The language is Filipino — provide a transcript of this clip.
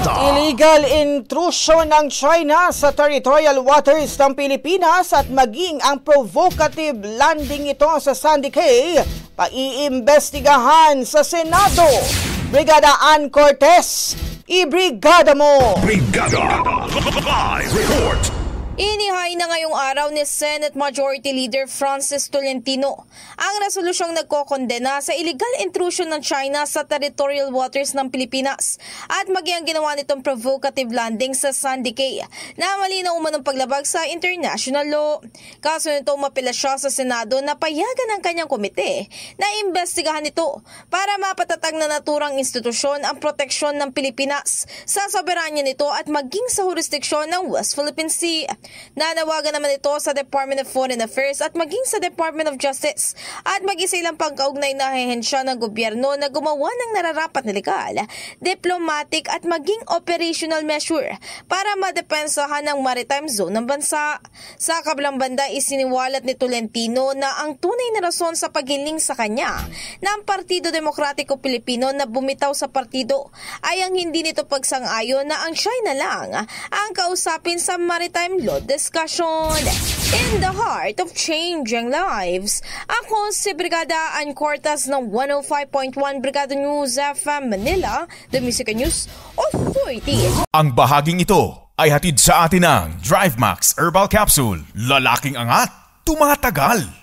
Illegal intrusion ng China sa territorial waters ng Pilipinas at maging ang provocative landing ito sa Sandy Cay, paiimbestigahan sa Senado. Brigada Ann Cortez, ibrigada mo! Brigada Live Report! Inihain na ngayong araw ni Senate Majority Leader Francis Tolentino ang resolusyong nagkokondena sa illegal intrusion ng China sa territorial waters ng Pilipinas at maging ang ginawa nitong provocative landing sa Sandy Cay na mali na umanong paglabag sa international law. Kaso nito mapila siya sa Senado na payagan ng kanyang komite na imbestigahan ito para mapatatag na naturang institusyon ang proteksyon ng Pilipinas sa soberanya nito at maging sa jurisdiksyon ng West Philippine Sea. Nanawagan naman ito sa Department of Foreign Affairs at maging sa Department of Justice at mag-isa ilang pangkaugnay na ahensya ng gobyerno na gumawa ng nararapat na legal, diplomatic at maging operational measure para madepensahan ang maritime zone ng bansa. Sa kabilang banda, isiniwalat ni Tolentino na ang tunay na rason sa paghiling sa kanya ng Partido Demokratiko Pilipino na bumitaw sa partido ay ang hindi nito pagsang-ayon na ang China lang ang kausapin sa maritime law discussion. In the heart of changing lives, ako si Brigada Ann Cortez ng 105.1 Brigada News FM Manila, The Music News Authority. Ang bahaging ito ay hatid sa atin ng DriveMax Herbal Capsule. Lalaking angat, tumatagal.